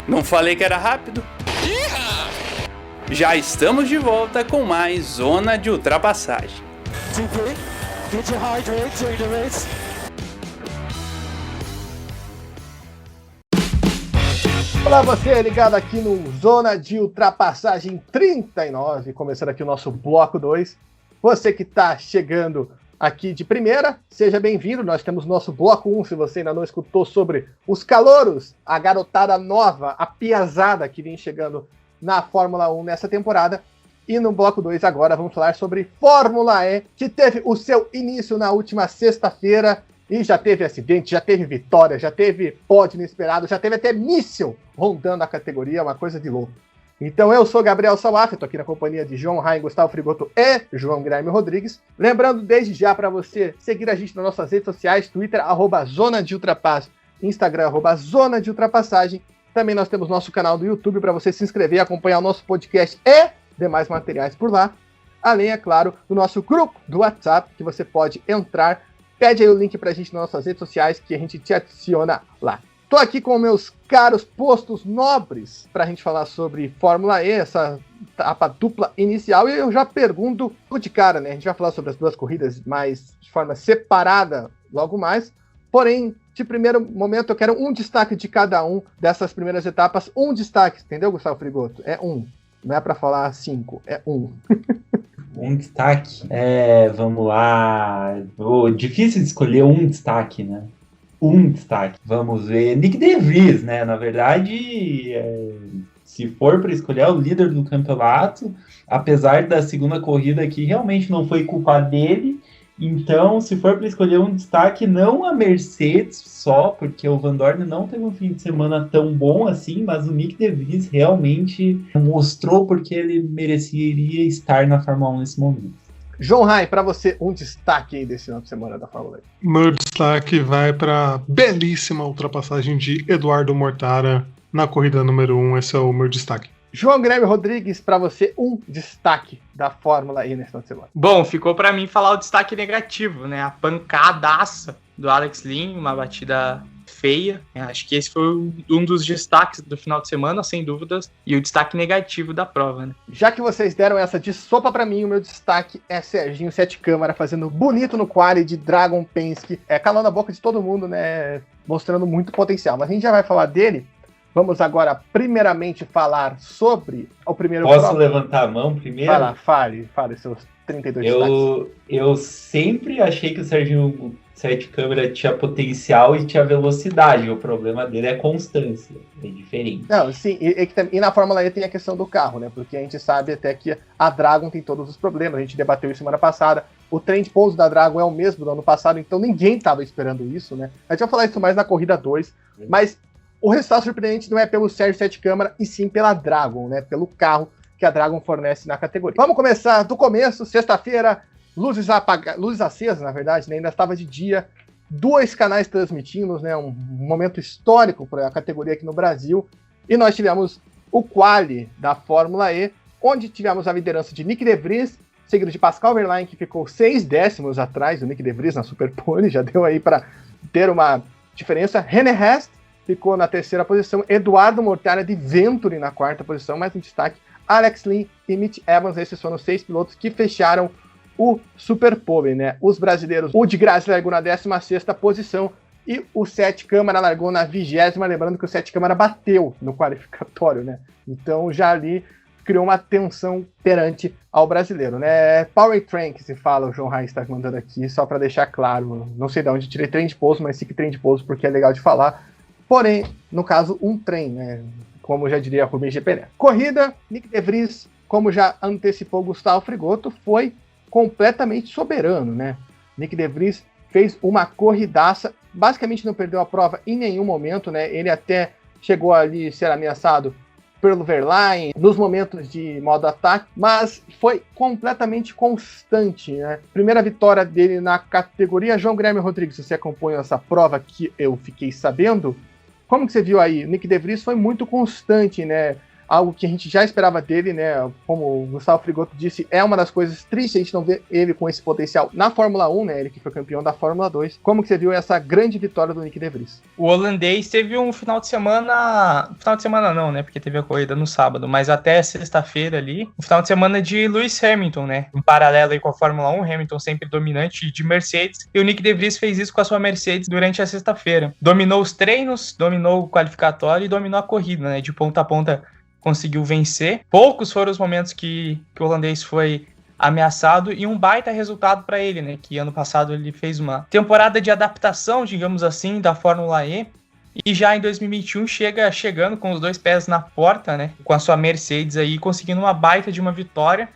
Não falei que era rápido? Já estamos de volta com mais Zona de Ultrapassagem. Olá, você ligado aqui no Zona de Ultrapassagem 39, começando aqui o nosso bloco 2. Você que está chegando aqui de primeira, seja bem-vindo. Nós temos nosso bloco 1, se você ainda não escutou, sobre os calouros, a garotada nova, a piazada que vem chegando na Fórmula 1 nessa temporada. E no bloco 2 agora vamos falar sobre Fórmula E, que teve o seu início na última sexta-feira e já teve acidente, já teve vitória, já teve pódio inesperado, já teve até míssil rondando a categoria, uma coisa de louco. Então eu sou Gabriel Salaf, estou aqui na companhia de João Rain, Gustavo Frigoto e João Guilherme Rodrigues. Lembrando desde já para você seguir a gente nas nossas redes sociais, Twitter, @Zona de Ultrapass, Instagram, @Zona de Ultrapassagem. Também nós temos nosso canal do YouTube para você se inscrever, acompanhar o nosso podcast e demais materiais por lá. Além, é claro, do nosso grupo do WhatsApp, que você pode entrar. Pede aí o link pra gente nas nossas redes sociais, que a gente te adiciona lá. Tô aqui com meus caros postos nobres pra gente falar sobre Fórmula E, essa etapa dupla inicial. E eu já pergunto de cara, né? A gente vai falar sobre as duas corridas, mas de forma separada logo mais. Porém, de primeiro momento, eu quero um destaque de cada um dessas primeiras etapas. Um destaque, entendeu, Gustavo Frigoto? É um. Não é pra falar 5, é 1. Um destaque. Vamos lá. Difícil de escolher um destaque, né? Um destaque. Vamos ver. Nick De Vries, né? Na verdade, se for para escolher, é o líder do campeonato. Apesar da segunda corrida aqui, realmente não foi culpa dele. Então, se for para escolher um destaque, não a Mercedes só, porque o Van Dorn não teve um fim de semana tão bom assim, mas o Nick De Vries realmente mostrou porque ele mereceria estar na Fórmula 1 nesse momento. João Rai, para você, um destaque aí desse final de semana da Fórmula 1. Meu destaque vai para a belíssima ultrapassagem de Eduardo Mortara na corrida número 1. Esse é o meu destaque. João Guilherme Rodrigues, para você, um destaque da Fórmula E nesse final de semana. Bom, ficou para mim falar o destaque negativo, né? A pancadaça do Alex Lynn, uma batida feia. Acho que esse foi um dos destaques do final de semana, sem dúvidas, e o destaque negativo da prova, né? Já que vocês deram essa de sopa para mim, o meu destaque é Serginho Sete Câmara fazendo bonito no quali de Dragon Penske, calando a boca de todo mundo, né? Mostrando muito potencial. Mas a gente já vai falar dele. Vamos agora, primeiramente, falar sobre o primeiro... Posso levantar a mão primeiro? Vai lá, fale seus 32 destaques. Eu sempre achei que o Serginho Sete Câmara tinha potencial e tinha velocidade. O problema dele é constância. É diferente. Não, sim, e na Fórmula E tem a questão do carro, né? Porque a gente sabe até que a Dragon tem todos os problemas. A gente debateu isso semana passada. O trem de pouso da Dragon é o mesmo do ano passado, então ninguém estava esperando isso, né? A gente vai falar isso mais na corrida 2, mas... O resultado surpreendente não é pelo Sérgio Sete Câmara, e sim pela Dragon, né? Pelo carro que a Dragon fornece na categoria. Vamos começar do começo, sexta-feira, luzes acesas, na verdade, né? Ainda estava de dia, 2 canais transmitindo, né? Um momento histórico para a categoria aqui no Brasil. E nós tivemos o quali da Fórmula E, onde tivemos a liderança de Nick De Vries, seguido de Pascal Wehrlein, que ficou 6 décimos atrás do Nick De Vries na Superpole, já deu aí para ter uma diferença. René Rast ficou na terceira posição, Eduardo Mortara de Venturi na quarta posição, mais um destaque, Alex Lynn e Mitch Evans, esses foram 6 pilotos que fecharam o Superpole, né? Os brasileiros, o de Grassi largou na 16ª posição e o Sete Câmara largou na 20ª, lembrando que o Sete Câmara bateu no qualificatório, né? Então já ali criou uma tensão perante ao brasileiro, né? Power Train, que se fala, o João Reis está mandando aqui, só para deixar claro, não sei de onde tirei trem de pouso, mas sim que trem de pouso porque é legal de falar. Porém, no caso, um trem, né? Como já diria a Rubens GP. Corrida, Nick De Vries, como já antecipou Gustavo Frigoto, foi completamente soberano, né? Nick De Vries fez uma corridaça, basicamente não perdeu a prova em nenhum momento, né? Ele até chegou ali a ser ameaçado pelo Wehrlein nos momentos de modo ataque, mas foi completamente constante, né? Primeira vitória dele na categoria. João Guilherme Rodrigues, você acompanha essa prova que eu fiquei sabendo? Como que você viu aí? Nick De Vries foi muito constante, né? algo que a gente já esperava dele, né? Como o Gustavo Frigoto disse, é uma das coisas tristes a gente não ver ele com esse potencial na Fórmula 1, né? Ele que foi campeão da Fórmula 2. Como que você viu essa grande vitória do Nick De Vries? O holandês teve um final de semana não, né? Porque teve a corrida no sábado, mas até sexta-feira ali, um final de semana de Lewis Hamilton, né? Em paralelo aí com a Fórmula 1, Hamilton sempre dominante de Mercedes, e o Nick De Vries fez isso com a sua Mercedes durante a sexta-feira. Dominou os treinos, dominou o qualificatório e dominou a corrida, né? De ponta a ponta conseguiu vencer. Poucos foram os momentos que o holandês foi ameaçado e um baita resultado para ele, né? Que ano passado ele fez uma temporada de adaptação, digamos assim, da Fórmula E, e já em 2021 chegando com os 2 pés na porta, né? Com a sua Mercedes aí, conseguindo uma baita de uma vitória.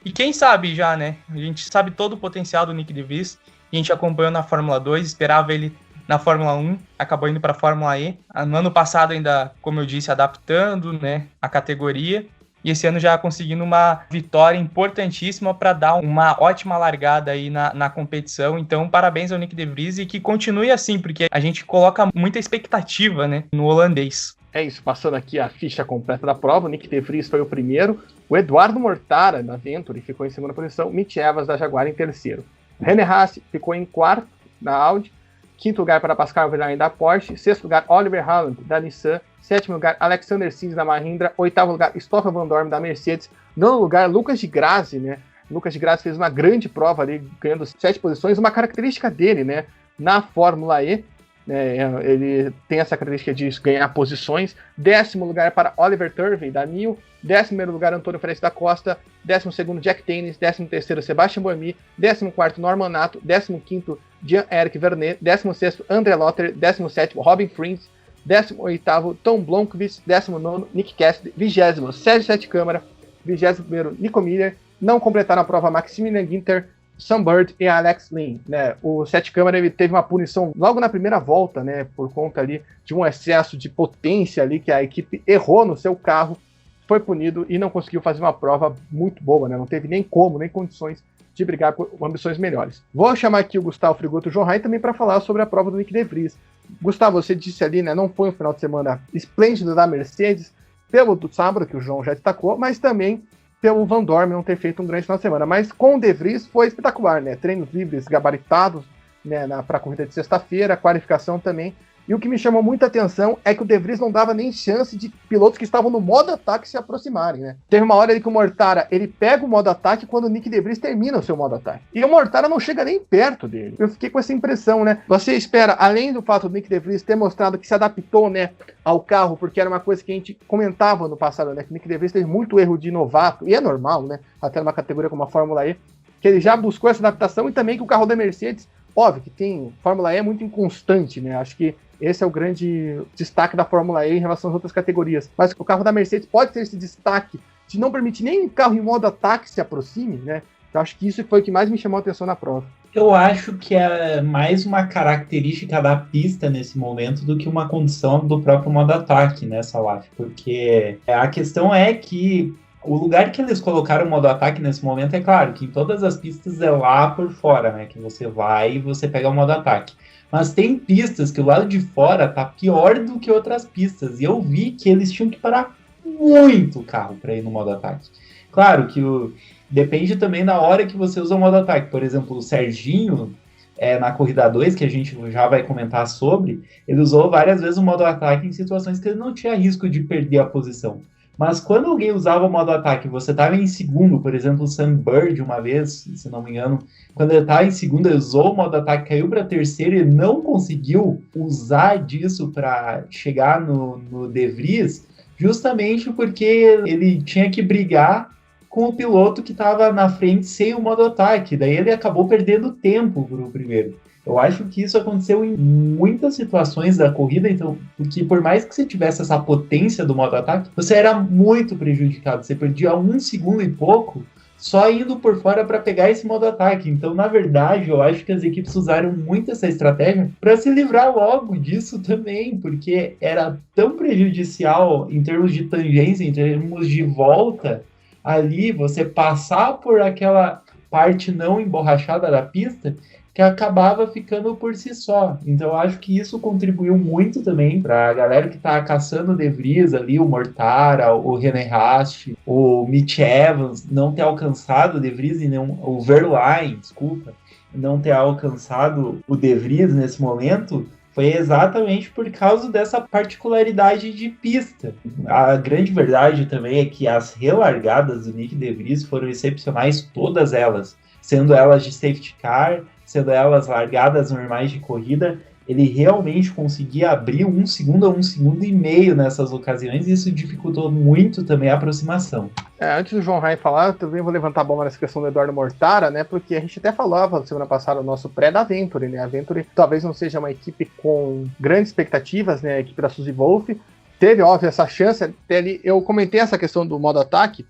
E quem sabe já, né? A gente sabe todo o potencial do Nick De Vries. A gente acompanhou na Fórmula 2, esperava ele na Fórmula 1, acabou indo para a Fórmula E. No ano passado ainda, como eu disse, adaptando, né, a categoria. E esse ano já conseguindo uma vitória importantíssima para dar uma ótima largada aí na competição. Então, parabéns ao Nick De Vries e que continue assim, porque a gente coloca muita expectativa, né, no holandês. É isso, passando aqui a ficha completa da prova, o Nick De Vries foi o primeiro, o Eduardo Mortara, da Venturi, ficou em segunda posição, Mitch Evans, da Jaguar, em terceiro. René Haas ficou em quarto, da Audi, quinto lugar para Pascal Wehrlein, da Porsche, sexto lugar, Oliver Haaland, da Nissan, sétimo lugar, Alexander Sins, da Mahindra, oitavo lugar, Stoffel Van Dorn, da Mercedes, nono lugar, Lucas de Grassi, né? Lucas de Grassi fez uma grande prova ali, ganhando 7 posições, uma característica dele, né? Na Fórmula E, né? Ele tem essa característica de ganhar posições. Décimo lugar para Oliver Turvey, da NIO, 11º lugar, Antônio Freire da Costa, 12º, Jack Dennis, 13º, Sebastian Buemi, 14º, Norman Nato, 15º, Jean-Eric Vernet, 16º, André Lotter, 17º, Robin Frins, 18º, Tom Blomqvist, 19º, Nick Cassidy, 20º, Sérgio Sete Câmara, 21º, Nico Miller. Não completaram a prova Maximilian Ginter, Sam Bird e Alex Lynn, né? O Sete Câmara ele teve uma punição logo na primeira volta, né? Por conta ali de um excesso de potência ali que a equipe errou no seu carro, foi punido e não conseguiu fazer uma prova muito boa, né? Não teve nem como, nem condições de brigar com ambições melhores. Vou chamar aqui o Gustavo Frigoto e o João Rai também para falar sobre a prova do Nick De Vries. Gustavo, você disse ali, né? Não foi um final de semana esplêndido da Mercedes, pelo do sábado, que o João já destacou, mas também pelo Van Dorn não ter feito um grande final de semana. Mas com o De Vries foi espetacular, né? Treinos livres gabaritados, né, para a corrida de sexta-feira, qualificação também. E o que me chamou muita atenção é que o De Vries não dava nem chance de pilotos que estavam no modo ataque se aproximarem, né? Teve uma hora ali que o Mortara, ele pega o modo ataque quando o Nick De Vries termina o seu modo ataque. E o Mortara não chega nem perto dele. Eu fiquei com essa impressão, né? Você espera, além do fato do Nick De Vries ter mostrado que se adaptou, né, ao carro, porque era uma coisa que a gente comentava no passado, né? Que o Nick De Vries teve muito erro de novato, e é normal, né? Até numa categoria como a Fórmula E, que ele já buscou essa adaptação e também que o carro da Mercedes, óbvio que tem, Fórmula E é muito inconstante, né? Acho que esse é o grande destaque da Fórmula E em relação às outras categorias. Mas o carro da Mercedes pode ter esse destaque de não permitir nem o carro em modo ataque se aproxime, né? Eu acho que isso foi o que mais me chamou a atenção na prova. Eu acho que é mais uma característica da pista nesse momento do que uma condição do próprio modo ataque, né, Salaf? Porque a questão é que o lugar que eles colocaram o modo ataque nesse momento é claro que em todas as pistas é lá por fora, né? Que você vai e você pega o modo ataque. Mas tem pistas que o lado de fora tá pior do que outras pistas. E eu vi que eles tinham que parar muito o carro para ir no modo ataque. Claro que depende também da hora que você usa o modo ataque. Por exemplo, o Serginho, na corrida 2, que a gente já vai comentar sobre, ele usou várias vezes o modo ataque em situações que ele não tinha risco de perder a posição. Mas quando alguém usava o modo ataque, você estava em segundo, por exemplo, o Sam Bird uma vez, se não me engano, quando ele estava em segundo, ele usou o modo ataque, caiu para terceiro e não conseguiu usar disso para chegar no De Vries, justamente porque ele tinha que brigar com o piloto que estava na frente sem o modo ataque, daí ele acabou perdendo tempo para o primeiro. Eu acho que isso aconteceu em muitas situações da corrida, então, porque por mais que você tivesse essa potência do modo ataque, você era muito prejudicado, você perdia 1 segundo e pouco só indo por fora para pegar esse modo ataque. Então, na verdade, eu acho que as equipes usaram muito essa estratégia para se livrar logo disso também, porque era tão prejudicial em termos de tangência, em termos de volta, ali você passar por aquela parte não emborrachada da pista, que acabava ficando por si só. Então eu acho que isso contribuiu muito também para a galera que tá caçando o De Vries ali, o Mortara, o René Rast, o Mitch Evans, não ter alcançado o De Vries e não, o Verlaine, desculpa, não ter alcançado o De Vries nesse momento, foi exatamente por causa dessa particularidade de pista. A grande verdade também é que as relargadas do Nick De Vries foram excepcionais, todas elas, sendo elas de safety car, sendo elas largadas normais de corrida. Ele realmente conseguia abrir 1 segundo a 1,5 segundos nessas ocasiões, e isso dificultou muito também a aproximação. Antes do João Rai falar, eu também vou levantar a bola nessa questão do Eduardo Mortara, né? Porque a gente até falava semana passada o nosso pré da Venturi, né? A Venturi talvez não seja uma equipe com grandes expectativas, né? A equipe da Suzy Wolff teve, óbvio, essa chance. Até eu comentei essa questão do modo ataque,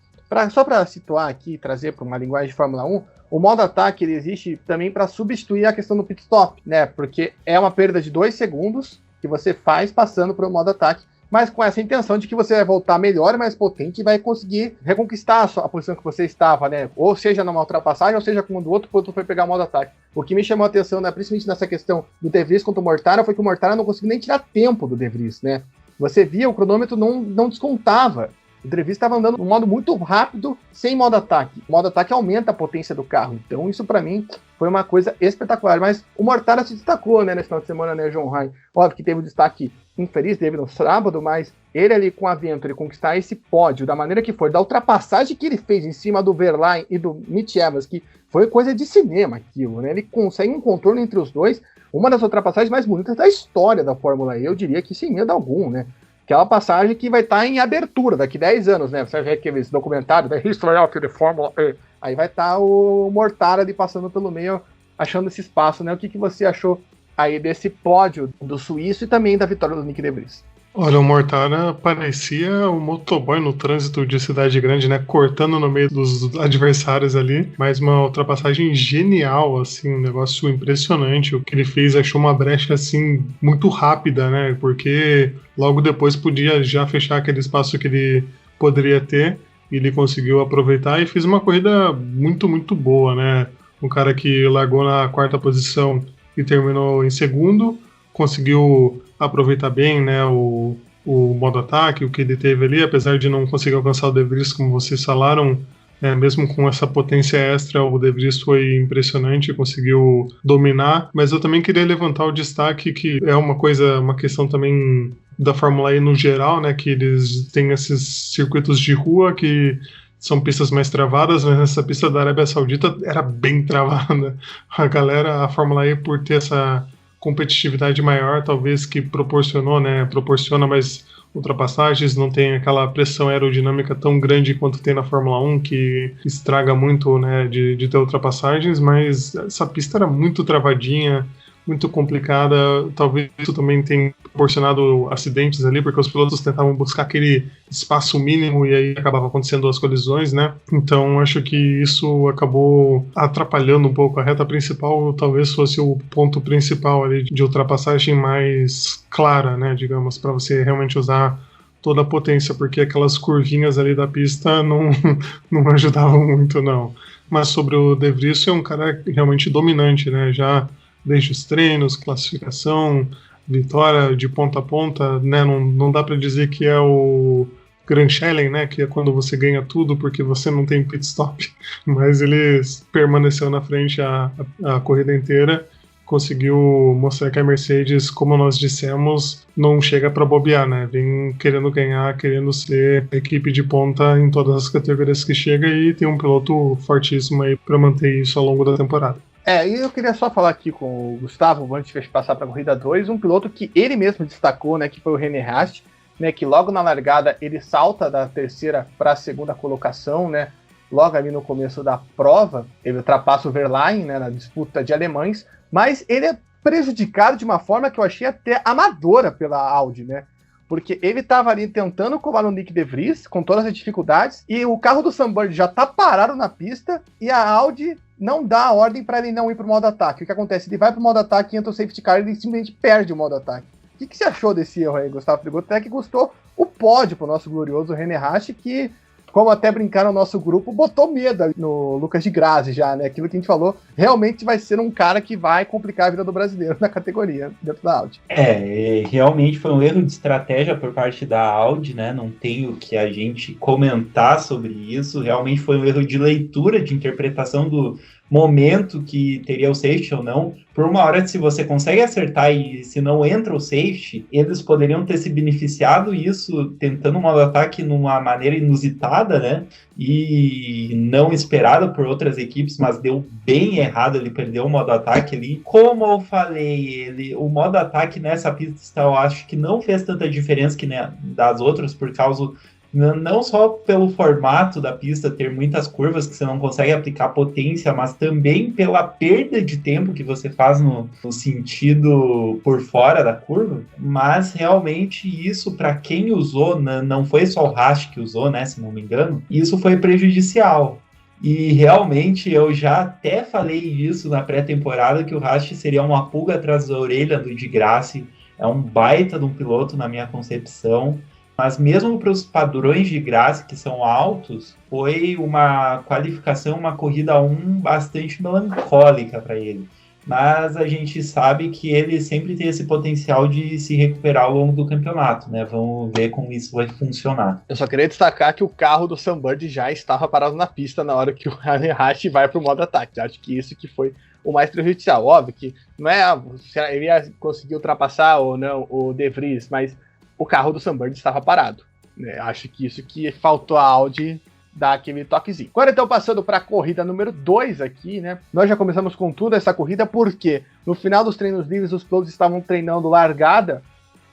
só para situar aqui, trazer para uma linguagem de Fórmula 1. O modo ataque ele existe também para substituir a questão do pit stop, né? Porque é uma perda de 2 segundos que você faz passando para o modo ataque, mas com essa intenção de que você vai voltar melhor e mais potente e vai conseguir reconquistar a posição que você estava, né? Ou seja, numa ultrapassagem, ou seja, quando o outro piloto foi pegar o modo ataque. O que me chamou a atenção, né, principalmente nessa questão do De Vries contra o Mortara, foi que o Mortara não conseguiu nem tirar tempo do De Vries, né? Você via, o cronômetro não descontava. O De Vries estava andando de um modo muito rápido, sem modo ataque. O modo ataque aumenta a potência do carro. Então, isso para mim foi uma coisa espetacular. Mas o Mortara se destacou, né, nesse final de semana, né, João Rai? Óbvio que teve um destaque infeliz, teve no sábado, mas ele ali com a Venturi conquistar esse pódio da maneira que foi, da ultrapassagem que ele fez em cima do Verlaine e do Mitch Evans, que foi coisa de cinema aquilo, né? Ele consegue um contorno entre os dois, uma das ultrapassagens mais bonitas da história da Fórmula E, eu diria que sem medo algum, né? Aquela passagem que vai estar em abertura daqui 10 anos, né? Você vê aqueles documentários da History of the Fórmula E. Aí vai estar o Mortara ali passando pelo meio, achando esse espaço, né? O que você achou aí desse pódio do suíço e também da vitória do Nick De Vries? Olha, o Mortara parecia um motoboy no trânsito de cidade grande, né? Cortando no meio dos adversários ali. Mas uma ultrapassagem genial, assim, um negócio impressionante. O que ele fez, achou uma brecha, assim, muito rápida, né? Porque logo depois podia já fechar aquele espaço que ele poderia ter. E ele conseguiu aproveitar e fez uma corrida muito, muito boa, né? Um cara que largou na 4ª posição e terminou em 2º, conseguiu aproveitar bem, né, o modo ataque, o que ele teve ali, apesar de não conseguir alcançar o De Vries, como vocês falaram, mesmo com essa potência extra, o De Vries foi impressionante, conseguiu dominar, mas eu também queria levantar o destaque que é uma questão também da Fórmula E no geral, né, que eles têm esses circuitos de rua que são pistas mais travadas, mas essa pista da Arábia Saudita era bem travada. A Fórmula E, por ter essa competitividade maior, talvez que proporciona mais ultrapassagens, não tem aquela pressão aerodinâmica tão grande quanto tem na Fórmula 1, que estraga muito, né, de ter ultrapassagens, mas essa pista era muito travadinha, muito complicada, talvez isso também tenha proporcionado acidentes ali, porque os pilotos tentavam buscar aquele espaço mínimo e aí acabava acontecendo as colisões, né? Então acho que isso acabou atrapalhando um pouco a reta principal, talvez fosse o ponto principal ali de ultrapassagem mais clara, né, digamos, para você realmente usar toda a potência, porque aquelas curvinhas ali da pista não ajudavam muito, não. Mas sobre o De Vries, é um cara realmente dominante, né? Já desde os treinos, classificação, vitória de ponta a ponta, né? Não dá para dizer que é o Grand Challenge, né? Que é quando você ganha tudo porque você não tem pit stop, mas ele permaneceu na frente a corrida inteira, conseguiu mostrar que a Mercedes, como nós dissemos, não chega para bobear, né? Vem querendo ganhar, querendo ser equipe de ponta em todas as categorias que chega, e tem um piloto fortíssimo aí para manter isso ao longo da temporada. E eu queria só falar aqui com o Gustavo, antes de passar para a corrida 2, um piloto que ele mesmo destacou, né, que foi o René Rast, né, que logo na largada ele salta da 3ª para a 2ª colocação, né, logo ali no começo da prova, ele ultrapassa o Verlaine, né, na disputa de alemães, mas ele é prejudicado de uma forma que eu achei até amadora pela Audi, né, porque ele estava ali tentando colar no Nick De Vries, com todas as dificuldades, e o carro do Sam Bird já está parado na pista, e a Audi não dá a ordem para ele não ir para o modo ataque. O que acontece? Ele vai para o modo ataque, entra o safety car e ele simplesmente perde o modo ataque. O que você achou desse erro aí, Gustavo? Até que custou o pódio para o nosso glorioso René Rast, que como até brincar no nosso grupo, botou medo no Lucas de Grazi já, né? Aquilo que a gente falou, realmente vai ser um cara que vai complicar a vida do brasileiro na categoria, dentro da Audi. Realmente foi um erro de estratégia por parte da Audi, né? Não tenho que a gente comentar sobre isso. Realmente foi um erro de leitura, de interpretação do momento que teria o safety ou não. Por uma hora, se você consegue acertar e se não entra o safety, eles poderiam ter se beneficiado isso tentando um modo ataque numa maneira inusitada, né? E não esperada por outras equipes, mas deu bem errado, ele perdeu o modo ataque ali. Como eu falei, o modo ataque nessa pista eu acho que não fez tanta diferença que das outras, por causa não só pelo formato da pista ter muitas curvas que você não consegue aplicar potência, mas também pela perda de tempo que você faz no sentido por fora da curva. Mas realmente isso, para quem usou, não foi só o Haas que usou, né, se não me engano, isso foi prejudicial. E realmente eu já até falei isso na pré-temporada, que o Haas seria uma pulga atrás da orelha do de Graça. É um baita de um piloto na minha concepção. Mas mesmo para os padrões de Graça, que são altos, foi uma qualificação, uma corrida 1 bastante melancólica para ele. Mas a gente sabe que ele sempre tem esse potencial de se recuperar ao longo do campeonato, né? Vamos ver como isso vai funcionar. Eu só queria destacar que o carro do Sam Bird já estava parado na pista na hora que o Haas vai para o modo ataque. Acho que isso que foi o mais prejudicial. Óbvio que não é se ele ia conseguir ultrapassar ou não o De Vries, mas o carro do Sam Bird estava parado, né? Acho que isso que faltou a Audi dar aquele toquezinho. Agora então passando para a corrida número 2 aqui, né? Nós já começamos com tudo essa corrida porque no final dos treinos livres os pilotos estavam treinando largada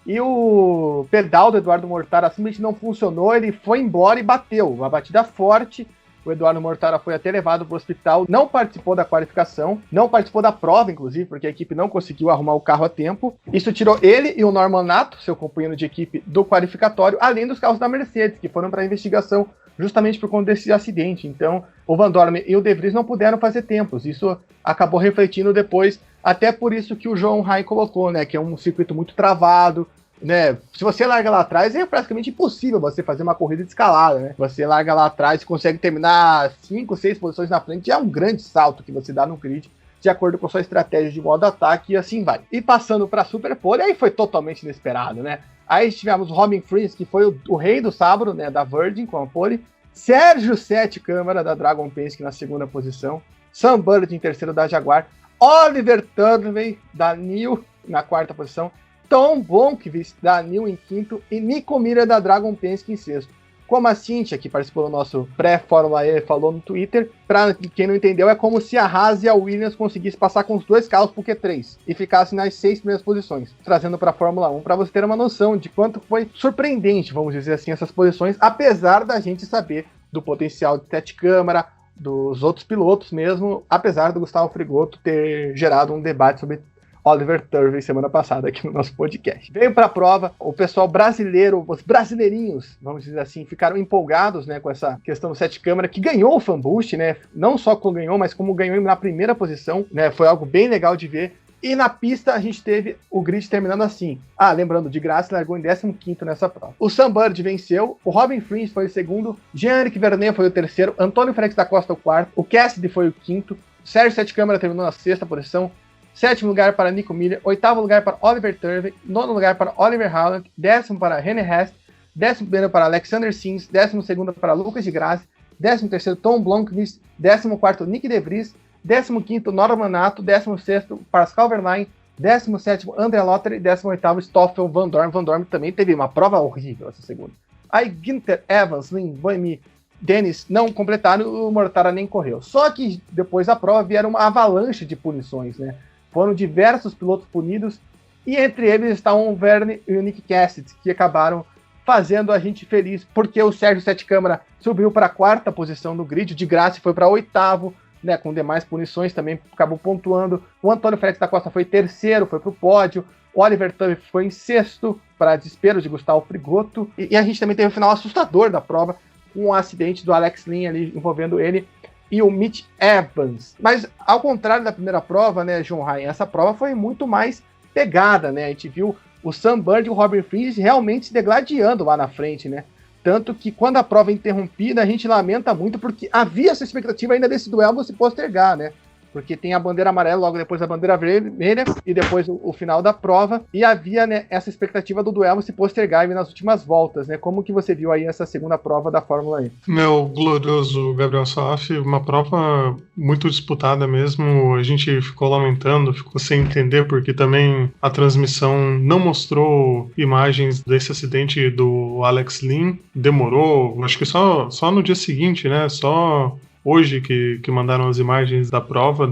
e o pedal do Eduardo Mortara simplesmente não funcionou, ele foi embora e bateu, uma batida forte. O Eduardo Mortara foi até levado para o hospital, não participou da qualificação, não participou da prova, inclusive, porque a equipe não conseguiu arrumar o carro a tempo. Isso tirou ele e o Norman Nato, seu companheiro de equipe, do qualificatório, além dos carros da Mercedes, que foram para a investigação justamente por conta desse acidente. Então, o Van Dorme e o De Vries não puderam fazer tempos. Isso acabou refletindo depois, até por isso que o João Rai colocou, né, que é um circuito muito travado, né? Se você larga lá atrás, é praticamente impossível você fazer uma corrida de escalada, né? Você larga lá atrás e consegue terminar 5, 6 posições na frente, é um grande salto que você dá no grid, de acordo com a sua estratégia de modo ataque, e assim vai. E passando para a Superpole, aí foi totalmente inesperado, né? Aí tivemos o Robin Freeze, que foi o rei do sábado, né, da Virgin com a pole, Sérgio Sete Câmara da Dragon Penske na segunda posição, Sam Bird em terceiro da Jaguar, Oliver Turvey da New na quarta posição, Tom Blomqvist da New em quinto e Nico Mira da Dragon Penske em sexto. Como a Cíntia, que participou do nosso pré-Fórmula E, falou no Twitter, para quem não entendeu, é como se a Haas e a Williams conseguissem passar com os dois carros pro Q3 e ficassem nas 6 primeiras posições, trazendo para a Fórmula 1, para você ter uma noção de quanto foi surpreendente, vamos dizer assim, essas posições, apesar da gente saber do potencial de Sete Câmara, dos outros pilotos mesmo, apesar do Gustavo Frigoto ter gerado um debate sobre Oliver Turvey semana passada aqui no nosso podcast. Veio para a prova, o pessoal brasileiro, os brasileirinhos, vamos dizer assim, ficaram empolgados, né, com essa questão do Sete Câmara, que ganhou o Fan Boost, né, não só como ganhou, mas como ganhou na primeira posição, né, foi algo bem legal de ver. E na pista a gente teve o grid terminando assim. Lembrando, de Graça largou em 15º nessa prova. O Sam Bird venceu, o Robin Freeze foi o segundo, Jean-Eric Vernet foi o terceiro, Antônio Félix da Costa o quarto, o Cassidy foi o quinto, Sérgio Sete Câmara terminou na sexta posição, sétimo lugar para Nico Miller, oitavo lugar para Oliver Turvey, nono lugar para Oliver Howland, décimo para René Hest, décimo primeiro para Alexander Sims, décimo segundo para Lucas de Graça, décimo terceiro Tom Blomqvist, décimo quarto Nick De Vries, décimo quinto Norman Nato, décimo sexto Pascal Wehrlein, décimo sétimo André Lotter e décimo oitavo Stoffel Van Dorn. Van Dorn também teve uma prova horrível essa segunda. Aí Günther, Evans, Lynn, Boemi, Dennis não completaram, o Mortara nem correu. Só que depois da prova vieram uma avalanche de punições, né? Foram diversos pilotos punidos, e entre eles estavam o Verne e o Nick Cassidy, que acabaram fazendo a gente feliz, porque o Sérgio Sete Câmara subiu para a quarta posição no grid, de Graça foi para oitavo, né, com demais punições também acabou pontuando. O Antônio Félix da Costa foi terceiro, foi para o pódio. O Oliver Turvey foi em sexto, para desespero de Gustavo Frigoto. E a gente também teve o final assustador da prova, com um acidente do Alex Lynn ali envolvendo ele e o Mitch Evans. Mas, ao contrário da primeira prova, né, João Ryan, essa prova foi muito mais pegada, né? A gente viu o Sam Bird e o Robin Freeze realmente se degladiando lá na frente, né? Tanto que quando a prova é interrompida, a gente lamenta muito porque havia essa expectativa ainda desse duelo se postergar, né? Porque tem a bandeira amarela, logo depois a bandeira vermelha, e depois o final da prova, e havia, né, essa expectativa do duelo se postergar nas últimas voltas, né? Como que você viu aí essa segunda prova da Fórmula E? Meu glorioso Gabriel Saaf, uma prova muito disputada mesmo, a gente ficou lamentando, ficou sem entender, porque também a transmissão não mostrou imagens desse acidente do Alex Lynn, demorou, acho que só no dia seguinte, né, só hoje que mandaram as imagens da prova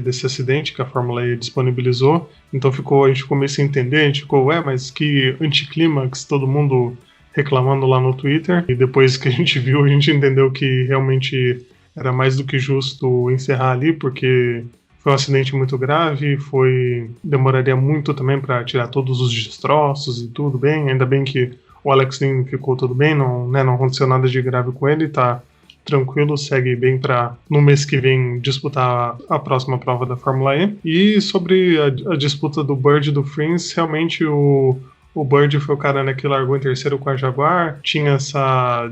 desse acidente que a Fórmula E disponibilizou, então a gente ficou meio sem entender, a gente ficou, mas que anticlímax, todo mundo reclamando lá no Twitter, e depois que a gente viu, a gente entendeu que realmente era mais do que justo encerrar ali, porque foi um acidente muito grave, demoraria muito também para tirar todos os destroços e tudo bem, ainda bem que o Alex Lynn ficou tudo bem, não aconteceu nada de grave com ele, tá tranquilo, segue bem para no mês que vem disputar a próxima prova da Fórmula E. E sobre a disputa do Bird e do Frins, realmente o Bird foi o cara, né, que largou em terceiro com a Jaguar, tinha essa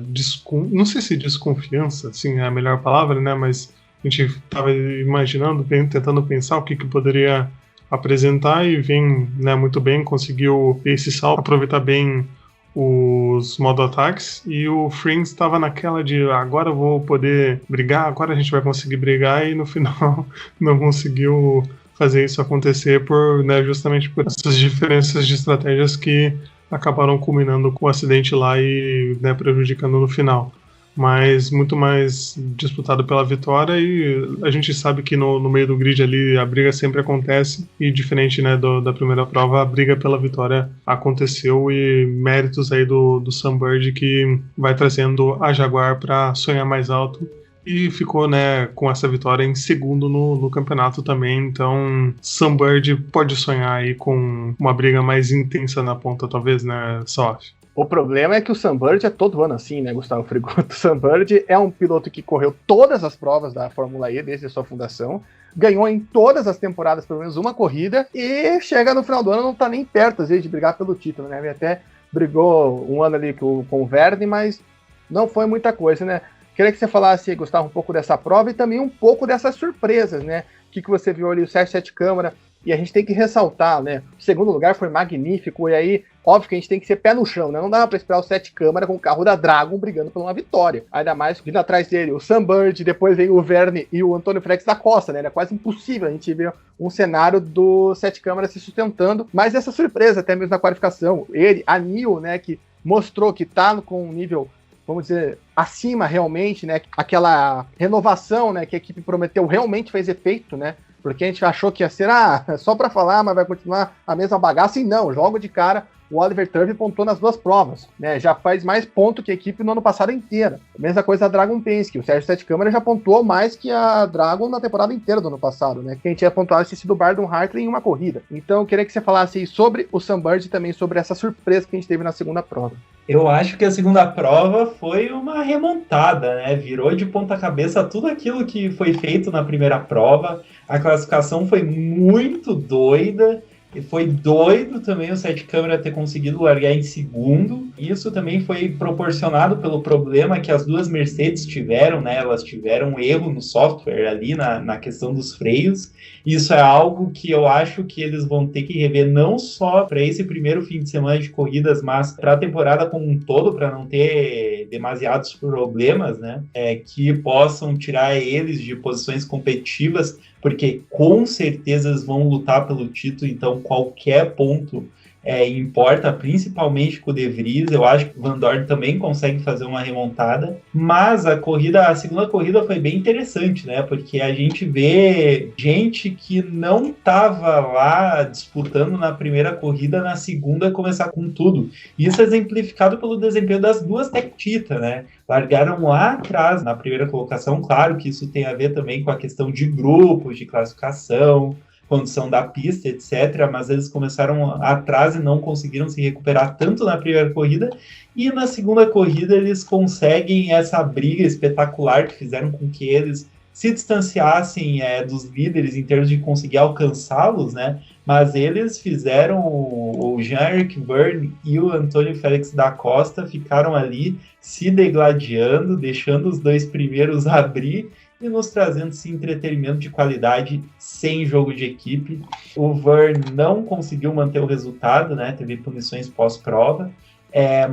não sei se desconfiança, assim, é a melhor palavra, né, mas a gente estava imaginando, tentando pensar o que poderia apresentar e vem, né, muito bem, conseguiu esse salto, aproveitar bem os modo-ataques, e o Frins estava naquela de agora eu vou poder brigar, agora a gente vai conseguir brigar, e no final não conseguiu fazer isso acontecer justamente por essas diferenças de estratégias que acabaram culminando com o acidente lá e, né, prejudicando no final. Mas muito mais disputado pela vitória, e a gente sabe que no meio do grid ali a briga sempre acontece, e diferente, né, da primeira prova, a briga pela vitória aconteceu, e méritos aí do Sunbird, que vai trazendo a Jaguar para sonhar mais alto, e ficou, né, com essa vitória em segundo no campeonato também. Então Sunbird pode sonhar aí com uma briga mais intensa na ponta, talvez, né, Sof? O problema é que o Sunbird é todo ano assim, né, Gustavo Frigoto? O Sunbird é um piloto que correu todas as provas da Fórmula E desde a sua fundação, ganhou em todas as temporadas pelo menos uma corrida, e chega no final do ano não tá nem perto, às vezes, de brigar pelo título, né? Ele até brigou um ano ali com o Verne, mas não foi muita coisa, né? Queria que você falasse, Gustavo, um pouco dessa prova e também um pouco dessas surpresas, né? O que você viu ali, o Sérgio Sete Câmara, e a gente tem que ressaltar, né? O segundo lugar foi magnífico, e aí, óbvio que a gente tem que ser pé no chão, né? Não dava pra esperar o Sete Câmara com o carro da Dragon brigando por uma vitória. Ainda mais vindo atrás dele o Sunbird, depois veio o Verne e o Antônio Félix da Costa, né? Era quase impossível a gente ver um cenário do Sete Câmara se sustentando, mas essa surpresa, até mesmo na qualificação, ele, a Nil, né, que mostrou que tá com um nível, vamos dizer, acima realmente, né? Aquela renovação, né, que a equipe prometeu realmente fez efeito, né? Porque a gente achou que ia ser só para falar, mas vai continuar a mesma bagaça, e não, logo de cara o Oliver Turvey pontuou nas duas provas, né? Já faz mais ponto que a equipe no ano passado inteira. A mesma coisa a Dragon Penske, o Sérgio Sete Câmara já pontuou mais que a Dragon na temporada inteira do ano passado, né? Quem tinha pontuado tinha sido o Bardon Hartley em uma corrida. Então eu queria que você falasse aí sobre o Sunbird e também sobre essa surpresa que a gente teve na segunda prova. Eu acho que a segunda prova foi uma remontada, né? Virou de ponta cabeça tudo aquilo que foi feito na primeira prova. A classificação foi muito doida. E foi doido também o Sete Câmara ter conseguido largar em segundo. Isso também foi proporcionado pelo problema que as duas Mercedes tiveram, né? Elas tiveram um erro no software ali na questão dos freios. Isso é algo que eu acho que eles vão ter que rever não só para esse primeiro fim de semana de corridas, mas para a temporada como um todo, para não ter demasiados problemas, né? Que possam tirar eles de posições competitivas, porque com certeza eles vão lutar pelo título, então qualquer ponto importa, principalmente com o De Vries. Eu acho que o Van Dorn também consegue fazer uma remontada, mas a segunda corrida foi bem interessante, né? Porque a gente vê gente que não estava lá disputando na primeira corrida, na segunda começar com tudo. Isso é exemplificado pelo desempenho das duas Tech Cheetah, né? Largaram lá atrás na primeira colocação. Claro que isso tem a ver também com a questão de grupos, de classificação, condição da pista, etc., mas eles começaram atrás e não conseguiram se recuperar tanto na primeira corrida, e na segunda corrida eles conseguem essa briga espetacular que fizeram com que eles se distanciassem dos líderes em termos de conseguir alcançá-los, né? Mas eles fizeram, o Jean-Eric Vergne e o Antônio Félix da Costa ficaram ali se degladiando, deixando os dois primeiros abrir e nos trazendo esse entretenimento de qualidade sem jogo de equipe. O Vergne não conseguiu manter o resultado, né? Teve punições pós-prova,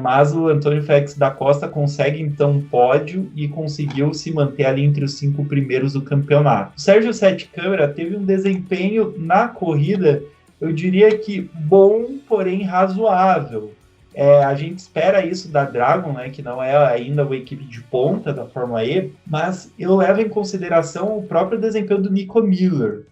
mas o Antônio Félix da Costa consegue então um pódio e conseguiu se manter ali entre os 5 primeiros do campeonato. O Sérgio Sete Câmara teve um desempenho na corrida, eu diria que bom, porém razoável. A gente espera isso da Dragon, né, que não é ainda uma equipe de ponta da Fórmula E, mas eu levo em consideração o próprio desempenho do Nico Miller,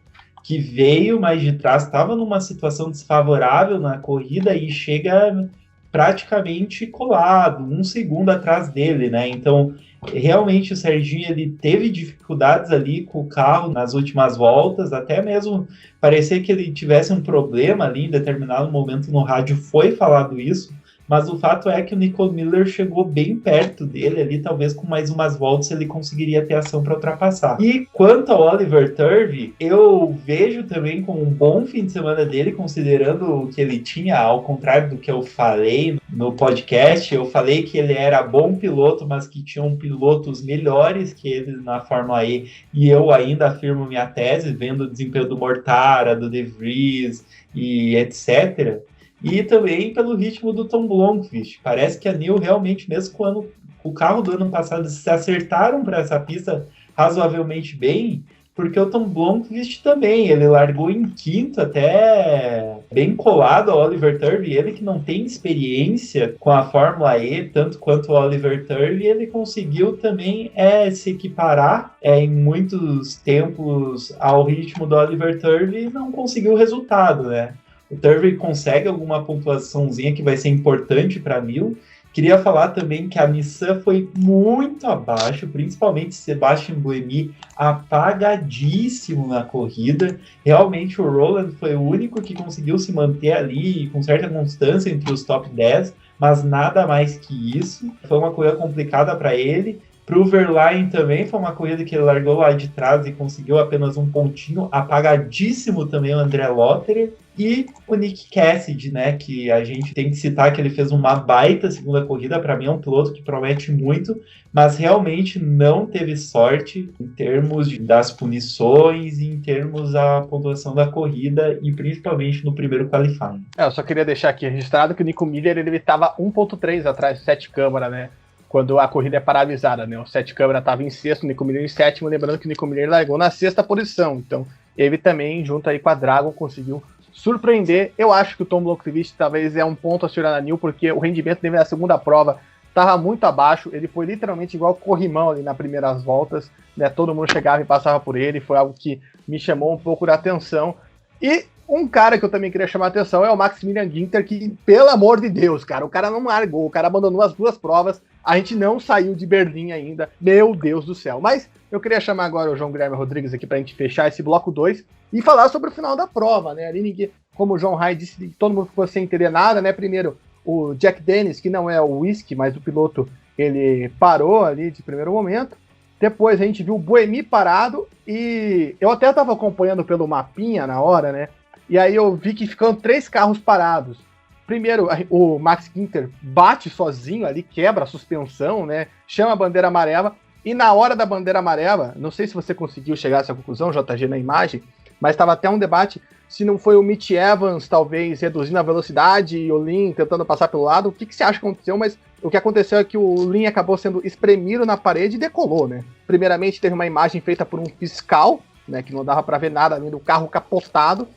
que veio mais de trás, estava numa situação desfavorável na corrida e chega praticamente colado, 1 segundo atrás dele, né? Então, realmente o Serginho ele teve dificuldades ali com o carro nas últimas voltas, até mesmo parecia que ele tivesse um problema ali em determinado momento no rádio, foi falado isso, mas o fato é que o Nico Miller chegou bem perto dele ali, talvez com mais umas voltas ele conseguiria ter ação para ultrapassar. E quanto ao Oliver Turvey, eu vejo também como um bom fim de semana dele, considerando o que ele tinha, ao contrário do que eu falei no podcast, eu falei que ele era bom piloto, mas que tinham pilotos melhores que ele na Fórmula E, e eu ainda afirmo minha tese, vendo o desempenho do Mortara, do De Vries e etc., e também pelo ritmo do Tom Blomqvist. Parece que a Nil realmente, mesmo com o carro do ano passado, se acertaram para essa pista razoavelmente bem, porque o Tom Blomqvist também, ele largou em 5º, até bem colado ao Oliver Turvey, ele que não tem experiência com a Fórmula E, tanto quanto o Oliver Turvey, ele conseguiu também se equiparar em muitos tempos ao ritmo do Oliver Turvey e não conseguiu o resultado, né? O Turvey consegue alguma pontuaçãozinha que vai ser importante para a Nil. Queria falar também que a Nissan foi muito abaixo, principalmente Sebastian Buemi, apagadíssimo na corrida. Realmente o Roland foi o único que conseguiu se manter ali com certa constância entre os top 10, mas nada mais que isso. Foi uma corrida complicada para ele. Para o Verlaine também foi uma corrida que ele largou lá de trás e conseguiu apenas um pontinho, apagadíssimo também o André Lotterer. E o Nick Cassidy, né, que a gente tem que citar que ele fez uma baita segunda corrida, para mim é um piloto que promete muito, mas realmente não teve sorte em termos das punições, em termos da pontuação da corrida e principalmente no primeiro qualifying. Eu só queria deixar aqui registrado que o Nico Miller ele estava 1.3 atrás do Sete Câmara, né, quando a corrida é paralisada, né, o Sete Câmara estava em 6º, o Nico Miller em 7º, lembrando que o Nico Miller largou na 6ª posição, então ele também, junto aí com a Dragon, conseguiu surpreender. Eu acho que o Tom Blomqvist talvez é um ponto a se olhar na Nil, porque o rendimento dele na segunda prova estava muito abaixo, ele foi literalmente igual corrimão ali nas primeiras voltas, né? Todo mundo chegava e passava por ele, foi algo que me chamou um pouco da atenção. E um cara que eu também queria chamar a atenção é o Maximilian Ginter, que, pelo amor de Deus, cara, o cara não largou, o cara abandonou as 2 provas, a gente não saiu de Berlim ainda, meu Deus do céu. Mas eu queria chamar agora o João Guilherme Rodrigues aqui pra gente fechar esse bloco 2 e falar sobre o final da prova, né? Ali ninguém, como o João Rai disse, todo mundo ficou sem entender nada, né? Primeiro, o Jack Dennis, que não é o Whisky, mas o piloto, ele parou ali de primeiro momento. Depois a gente viu o Buemi parado e eu até estava acompanhando pelo mapinha na hora, né? E aí eu vi que ficam 3 carros parados. Primeiro, o Max Ginter bate sozinho ali, quebra a suspensão, né? Chama a bandeira amarela. E na hora da bandeira amarela, não sei se você conseguiu chegar a essa conclusão, JG, na imagem, mas estava até um debate se não foi o Mitch Evans, talvez, reduzindo a velocidade e o Lin tentando passar pelo lado. O que você acha que aconteceu? Mas o que aconteceu é que o Lin acabou sendo espremido na parede e decolou, né? Primeiramente, teve uma imagem feita por um fiscal, né, que não dava para ver nada além do carro capotado.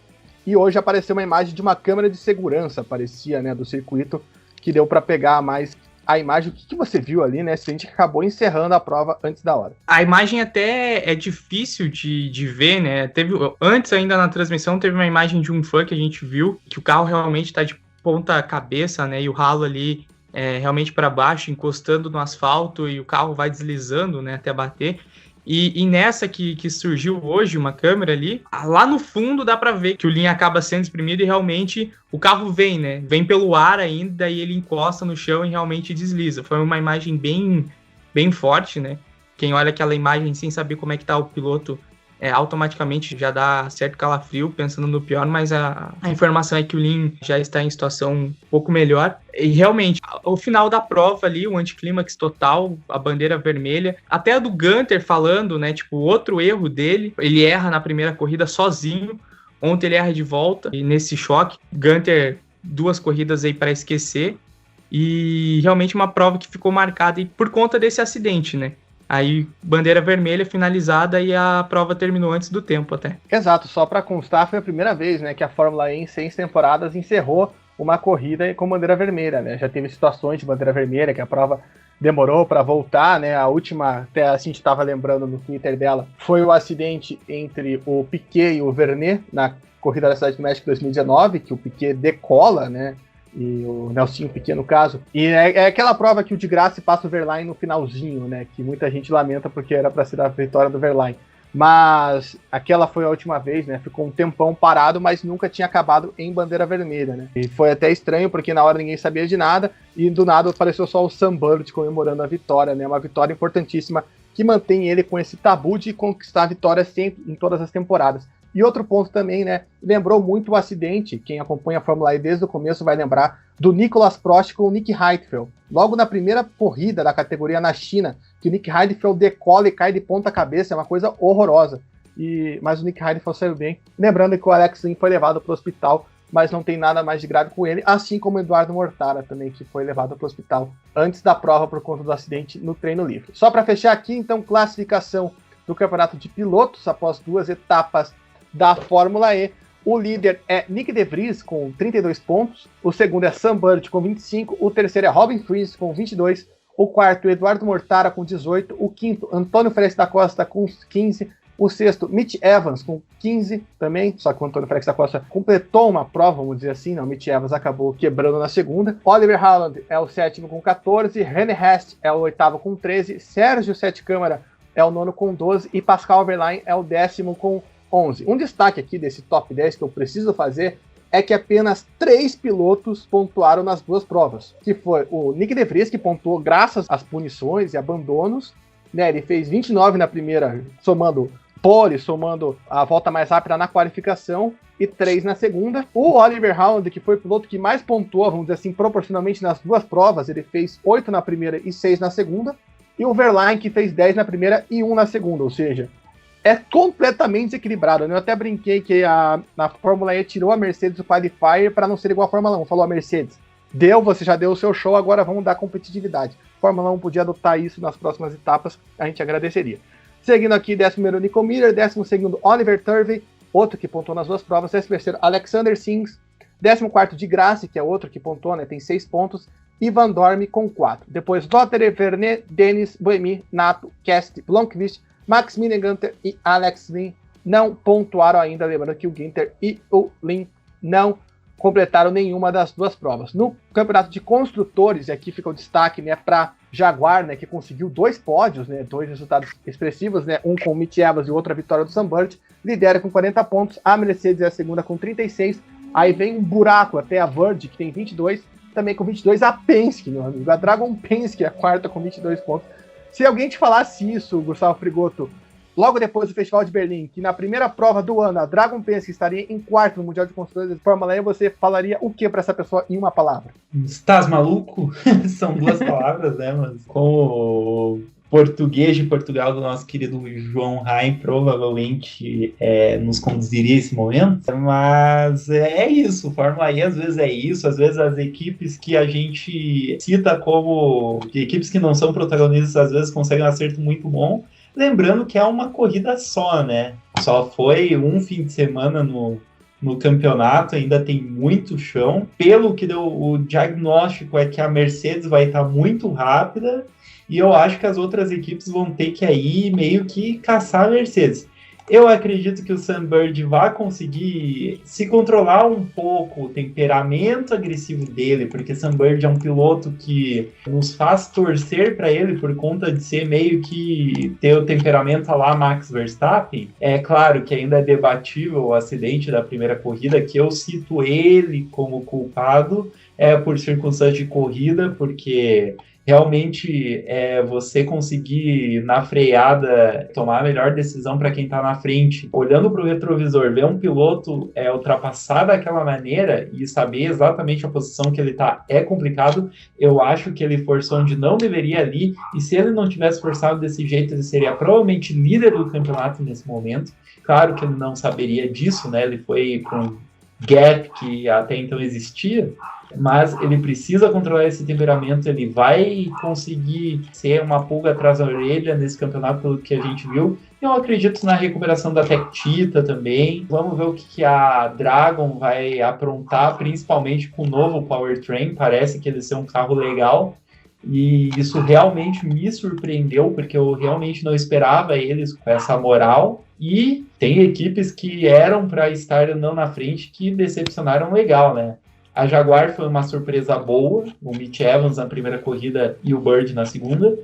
E hoje apareceu uma imagem de uma câmera de segurança, parecia, né, do circuito, que deu para pegar mais a imagem. O que você viu ali, né? Se a gente acabou encerrando a prova antes da hora. A imagem até é difícil de ver, né? Antes ainda na transmissão teve uma imagem de um fã que a gente viu, que o carro realmente tá de ponta cabeça, né? E o ralo ali realmente para baixo, encostando no asfalto, e o carro vai deslizando, né, até bater. E nessa que surgiu hoje, uma câmera ali, lá no fundo dá para ver que o Lin acaba sendo espremido e realmente o carro vem, né? Vem pelo ar ainda e ele encosta no chão e realmente desliza. Foi uma imagem bem forte, né? quem olha aquela imagem sem saber como é que tá o piloto, automaticamente já dá certo calafrio, pensando no pior, mas a informação é que o Lin já está em situação um pouco melhor. E realmente, o final da prova ali, o anticlímax total, a bandeira vermelha, até a do Gunter falando, né, tipo, outro erro dele, ele erra na primeira corrida sozinho, ontem ele erra de volta, e nesse choque, Gunter, 2 corridas aí para esquecer, e realmente uma prova que ficou marcada por conta desse acidente, né? Aí, bandeira vermelha finalizada e a prova terminou antes do tempo até. Exato, só para constar, foi a primeira vez, né, que a Fórmula E em 6 temporadas encerrou uma corrida com bandeira vermelha, né? Já teve situações de bandeira vermelha, que a prova demorou para voltar, né? A última, até a gente estava lembrando no Twitter dela, foi o acidente entre o Piquet e o Vernet na corrida da Cidade do México 2019, que o Piquet decola, né? E o Nelsinho Piquet, no caso. E é aquela prova que o de Graça passa o Verlaine no finalzinho, né? Que muita gente lamenta porque era para ser a vitória do Verlaine. Mas aquela foi a última vez, né? Ficou um tempão parado, mas nunca tinha acabado em bandeira vermelha, né? E foi até estranho, porque na hora ninguém sabia de nada, e do nada apareceu só o Sam Bird comemorando a vitória, né? Uma vitória importantíssima que mantém ele com esse tabu de conquistar a vitória sempre, em todas as temporadas. E outro ponto também, né, lembrou muito o acidente, quem acompanha a Fórmula E desde o começo vai lembrar, do Nicolas Prost com o Nick Heidfeld. Logo na primeira corrida da categoria na China, que o Nick Heidfeld decola e cai de ponta cabeça, é uma coisa horrorosa. Mas o Nick Heidfeld saiu bem. Lembrando que o Alex Lin foi levado para o hospital, mas não tem nada mais de grave com ele, assim como o Eduardo Mortara também, que foi levado para o hospital antes da prova por conta do acidente no treino livre. Só para fechar aqui, então, classificação do campeonato de pilotos após 2 etapas da Fórmula E. O líder é Nick De Vries com 32 pontos, o segundo é Sam Bird com 25, o terceiro é Robin Freeze com 22, o quarto Eduardo Mortara com 18, o quinto Antônio Félix da Costa com 15, o sexto Mitch Evans com 15 também, só que o Antônio Félix da Costa completou uma prova, vamos dizer assim, o Mitch Evans acabou quebrando na segunda. Oliver Haaland é o sétimo com 14, René Rast é o oitavo com 13, Sérgio Sete Câmara é o nono com 12 e Pascal Wehrlein é o 10º com 11. Um destaque aqui desse top 10 que eu preciso fazer é que apenas 3 pilotos pontuaram nas 2 provas, que foi o Nick De Vries, que pontuou graças às punições e abandonos, né? Ele fez 29 na primeira, somando pole, somando a volta mais rápida na qualificação, e 3 na segunda. O Oliver Haaland, que foi o piloto que mais pontuou, vamos dizer assim, proporcionalmente nas 2 provas, ele fez 8 na primeira e 6 na segunda, e o Wehrlein, que fez 10 na primeira e 1 na segunda, ou seja, é completamente desequilibrado, né? Eu até brinquei que na Fórmula E tirou a Mercedes do Qualifier para não ser igual a Fórmula 1. Falou a Mercedes, você já deu o seu show, agora vamos dar competitividade. Fórmula 1 podia adotar isso nas próximas etapas, a gente agradeceria. Seguindo aqui, 11º Nico Miller, 12º Oliver Turvey, outro que pontuou nas 2 provas, 13º Alexander Sings, 14º de Grasse, que é outro que pontuou, né? Tem 6 pontos, e Van Dorme com 4. Depois Lotterer, Vernet, Denis, Boemi, Nato, Kest, Blomqvist, Maximilian Gunter e Alex Lin não pontuaram ainda, lembrando que o Gunter e o Lin não completaram nenhuma das 2 provas. No campeonato de construtores, e aqui fica o destaque, né, para Jaguar, né, que conseguiu 2 pódios, né, 2 resultados expressivos, né, um com o Mitch Evans e outro a vitória do Sam Bird, lidera com 40 pontos, a Mercedes é a segunda com 36, aí vem um buraco até a Verdi, que tem 22, também com 22 a Penske, meu amigo, a Dragon Penske é a quarta com 22 pontos. Se alguém te falasse isso, Gustavo Frigoto, logo depois do Festival de Berlim, que na primeira prova do ano a Dragon Penske estaria em quarto no Mundial de Construtores de Fórmula E, você falaria o que para essa pessoa em uma palavra? Estás maluco? São 2 palavras, né, mas com o português de Portugal do nosso querido João Raim provavelmente nos conduziria esse momento, mas é isso, Fórmula E às vezes é isso, às vezes as equipes que a gente cita como equipes que não são protagonistas às vezes conseguem um acerto muito bom, lembrando que é uma corrida só, né, só foi um fim de semana no campeonato, ainda tem muito chão, pelo que deu o diagnóstico é que a Mercedes vai estar muito rápida, e eu acho que as outras equipes vão ter que aí meio que caçar a Mercedes. Eu acredito que o Sam Bird vai conseguir se controlar um pouco o temperamento agressivo dele, porque Sam Bird é um piloto que nos faz torcer para ele por conta de ser meio que ter o temperamento a lá Max Verstappen. É claro que ainda é debatível o acidente da primeira corrida, que eu cito ele como culpado por circunstância de corrida, porque realmente você conseguir, na freada, tomar a melhor decisão para quem está na frente, olhando para o retrovisor, ver um piloto ultrapassar daquela maneira e saber exatamente a posição que ele está é complicado. Eu acho que ele forçou onde não deveria ali, e se ele não tivesse forçado desse jeito, ele seria provavelmente líder do campeonato nesse momento. Claro que ele não saberia disso, né? Ele foi com um gap que até então existia, mas ele precisa controlar esse temperamento, ele vai conseguir ser uma pulga atrás da orelha nesse campeonato, pelo que a gente viu. Eu acredito na recuperação da Tectita também. Vamos ver o que a Dragon vai aprontar, principalmente com o novo Powertrain. Parece que ele ser um carro legal, e isso realmente me surpreendeu, porque eu realmente não esperava eles com essa moral. E tem equipes que eram para estar não na frente que decepcionaram legal, né? A Jaguar foi uma surpresa boa, o Mitch Evans na primeira corrida e o Bird na segunda.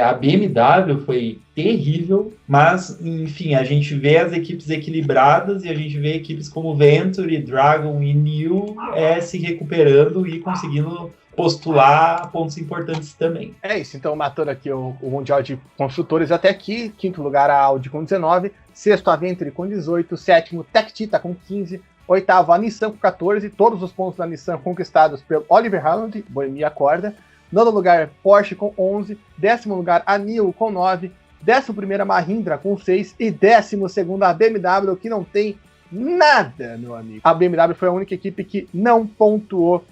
A BMW foi terrível, mas, enfim, a gente vê as equipes equilibradas e a gente vê equipes como Venturi, Dragon e New se recuperando e conseguindo postular pontos importantes também. É isso, então matando aqui o Mundial de Construtores até aqui, quinto lugar a Audi com 19, sexto a Venturi com 18, sétimo Tectita com 15, oitavo a Nissan com 14, todos os pontos da Nissan conquistados pelo Oliver Howland, Boemia Corda. Nono lugar Porsche com 11, décimo lugar a NIO com 9, 11ª Mahindra com 6 e 12ª a BMW, que não tem nada, meu amigo. A BMW foi a única equipe que não pontuou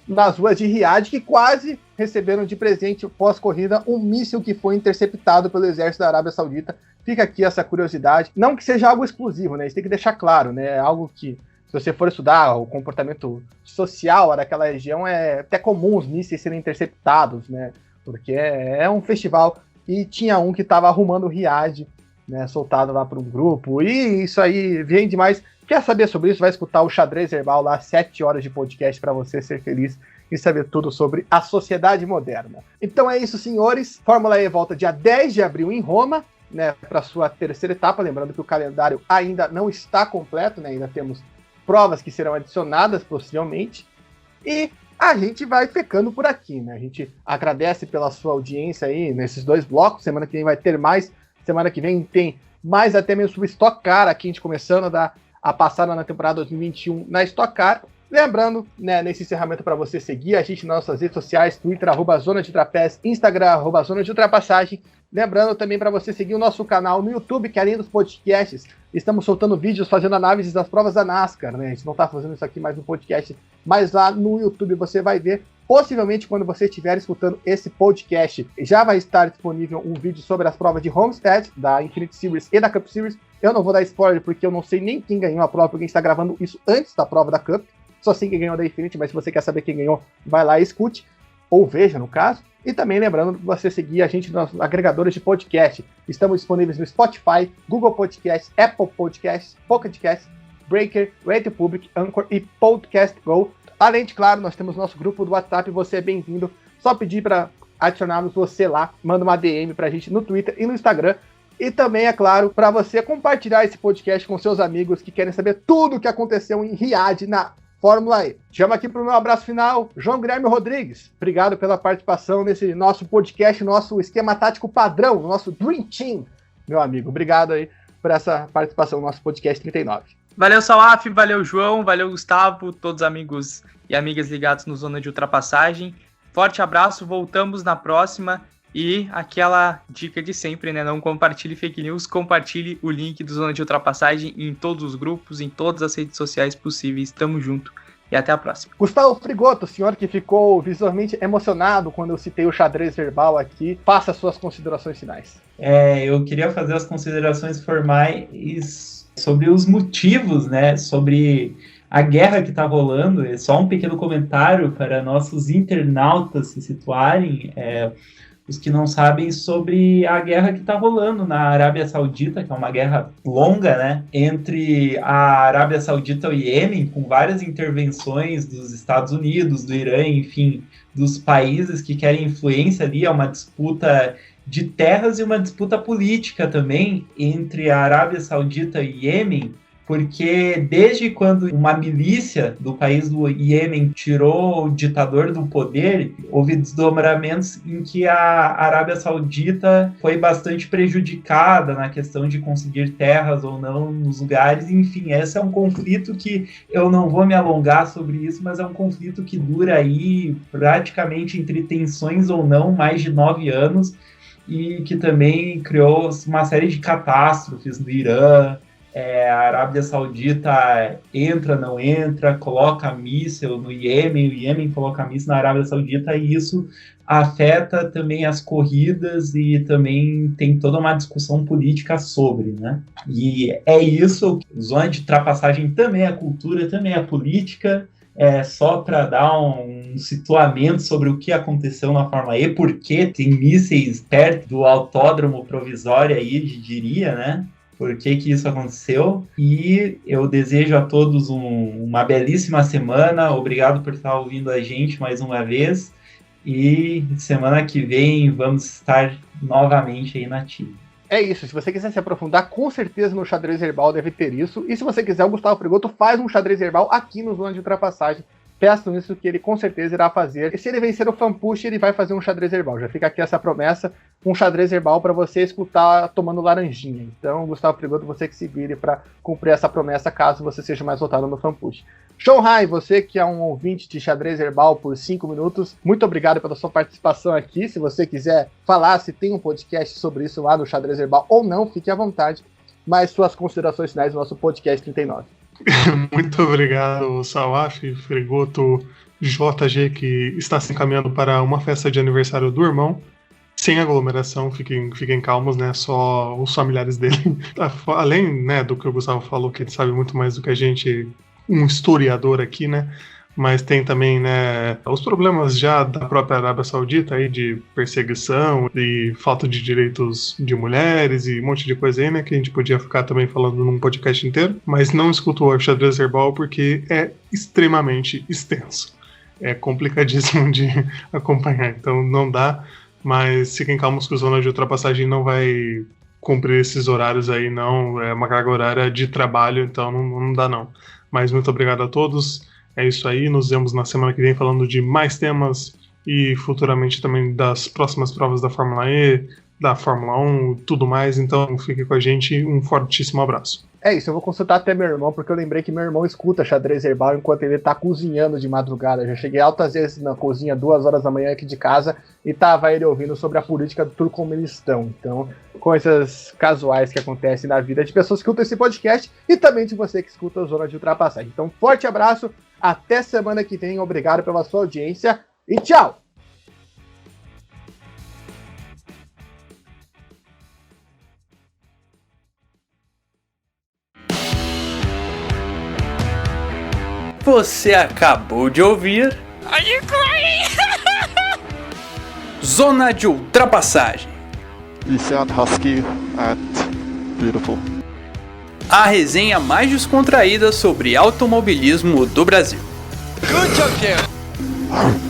nas ruas de Riad, que quase receberam de presente pós-corrida um míssil que foi interceptado pelo exército da Arábia Saudita. Fica aqui essa curiosidade. Não que seja algo exclusivo, né? Isso tem que deixar claro, né? É algo que, se você for estudar o comportamento social daquela região, é até comum os mísseis serem interceptados, né? Porque é um festival e tinha um que estava arrumando o Riad, né? Soltado lá para um grupo. E isso aí vem demais. Quer saber sobre isso? Vai escutar o Xadrez Herbal lá, 7 horas de podcast para você ser feliz e saber tudo sobre a sociedade moderna. Então é isso, senhores. Fórmula E volta dia 10 de abril em Roma, né? Para sua terceira etapa. Lembrando que o calendário ainda não está completo, né? Ainda temos provas que serão adicionadas possivelmente, e a gente vai ficando por aqui, né? A gente agradece pela sua audiência aí nesses 2 blocos. Semana que vem vai ter mais, semana que vem tem mais, até mesmo sobre Stock Car, aqui a gente começando a dar a passada na temporada 2021 na Stock Car. Lembrando, né, nesse encerramento para você seguir a gente nas nossas redes sociais, Twitter, @Zona de Trapézio, Instagram, @Zona de Ultrapassagem. Lembrando também para você seguir o nosso canal no YouTube, que além dos podcasts, estamos soltando vídeos fazendo análises das provas da NASCAR, né? A gente não está fazendo isso aqui mais no podcast, mas lá no YouTube você vai ver. Possivelmente, quando você estiver escutando esse podcast, já vai estar disponível um vídeo sobre as provas de Homestead, da Infinite Series e da Cup Series. Eu não vou dar spoiler, porque eu não sei nem quem ganhou a prova, porque a gente está gravando isso antes da prova da Cup. Só sei quem ganhou da Infinite, mas se você quer saber quem ganhou, vai lá e escute, ou veja, no caso. E também lembrando de você seguir a gente nos agregadores de podcast. Estamos disponíveis no Spotify, Google Podcasts, Apple Podcasts, Pocket Casts, Breaker, Radio Public, Anchor e Podcast Go. Além de, claro, nós temos nosso grupo do WhatsApp, você é bem-vindo. Só pedir para adicionarmos você lá, manda uma DM pra gente no Twitter e no Instagram. E também, é claro, para você compartilhar esse podcast com seus amigos que querem saber tudo o que aconteceu em Riad na Fórmula E. Chama aqui para o meu abraço final, João Guilherme Rodrigues. Obrigado pela participação nesse nosso podcast, nosso esquema tático padrão, nosso Dream Team, meu amigo. Obrigado aí por essa participação no nosso podcast 39. Valeu, Salaf, valeu, João, valeu, Gustavo, todos os amigos e amigas ligados no Zona de Ultrapassagem. Forte abraço, voltamos na próxima. E aquela dica de sempre, né? Não compartilhe fake news, compartilhe o link do Zona de Ultrapassagem em todos os grupos, em todas as redes sociais possíveis. Tamo junto e até a próxima. Gustavo Frigoto, o senhor que ficou visualmente emocionado quando eu citei o Xadrez Verbal aqui, faça suas considerações finais. Eu queria fazer as considerações formais sobre os motivos, né? Sobre a guerra que está rolando. É só um pequeno comentário para nossos internautas se situarem. Os que não sabem, sobre a guerra que está rolando na Arábia Saudita, que é uma guerra longa, né, entre a Arábia Saudita e o Iêmen, com várias intervenções dos Estados Unidos, do Irã, enfim, dos países que querem influência ali. É uma disputa de terras e uma disputa política também entre a Arábia Saudita e o Iêmen, porque desde quando uma milícia do país do Iêmen tirou o ditador do poder, houve desdobramentos em que a Arábia Saudita foi bastante prejudicada na questão de conseguir terras ou não nos lugares. Enfim, esse é um conflito que eu não vou me alongar sobre isso, mas é um conflito que dura aí praticamente, entre tensões ou não, mais de 9 anos, e que também criou uma série de catástrofes no Irã. A Arábia Saudita entra, não entra, coloca míssil no Iêmen, o Iêmen coloca míssil na Arábia Saudita, e isso afeta também as corridas e também tem toda uma discussão política sobre, né? E é isso, zona de ultrapassagem também é cultura, também é política. Só para dar um situamento sobre o que aconteceu na Fórmula E, porque tem mísseis perto do autódromo provisório aí, diria, né? Por que isso aconteceu? E eu desejo a todos uma belíssima semana. Obrigado por estar ouvindo a gente mais uma vez. E semana que vem vamos estar novamente aí na ativa. É isso, se você quiser se aprofundar, com certeza no Xadrez Herbal deve ter isso. E se você quiser, o Gustavo Frigoto faz um Xadrez Herbal aqui no Zona de Ultrapassagem. Peçam isso que ele com certeza irá fazer. E se ele vencer o Fanpush, ele vai fazer um Xadrez Herbal. Já fica aqui essa promessa, um Xadrez Herbal para você escutar tomando laranjinha. Então, Gustavo Frigoto, você que se vire para cumprir essa promessa, caso você seja mais votado no Fanpush. Shonhai, você que é um ouvinte de Xadrez Herbal por 5 minutos, muito obrigado pela sua participação aqui. Se você quiser falar se tem um podcast sobre isso lá no Xadrez Herbal ou não, fique à vontade. Mas suas considerações finais do nosso podcast 39. Muito obrigado, Sawaf, Frigoto, JG, que está se encaminhando para uma festa de aniversário do irmão. Sem aglomeração, fiquem calmos, né? Só os familiares dele. Além, né, do que o Gustavo falou, que ele sabe muito mais do que a gente, um historiador aqui, né? Mas tem também, né, os problemas já da própria Arábia Saudita aí de perseguição e falta de direitos de mulheres e um monte de coisa aí, né, que a gente podia ficar também falando num podcast inteiro, mas não escuta o Xadrez Herbal porque é extremamente extenso. É complicadíssimo de acompanhar, então não dá, mas fiquem calmos que o Zona de Ultrapassagem não vai cumprir esses horários aí, não, é uma carga horária de trabalho, então não dá não. Mas muito obrigado a todos. É isso aí, nos vemos na semana que vem falando de mais temas e futuramente também das próximas provas da Fórmula E, da Fórmula 1 e tudo mais. Então fique com a gente, um fortíssimo abraço. É isso, eu vou consultar até meu irmão, porque eu lembrei que meu irmão escuta Xadrez Herbal enquanto ele tá cozinhando de madrugada. Eu já cheguei altas vezes na cozinha, 2 horas da manhã aqui de casa, e tava ele ouvindo sobre a política do Turcomenistão. Então, coisas casuais que acontecem na vida de pessoas que escutam esse podcast e também de você que escuta a Zona de Ultrapassagem. Então, forte abraço, até semana que vem, obrigado pela sua audiência e tchau! Você acabou de ouvir Zona de Ultrapassagem. You sound husky and beautiful. A resenha mais descontraída sobre automobilismo do Brasil. Good job, Jim.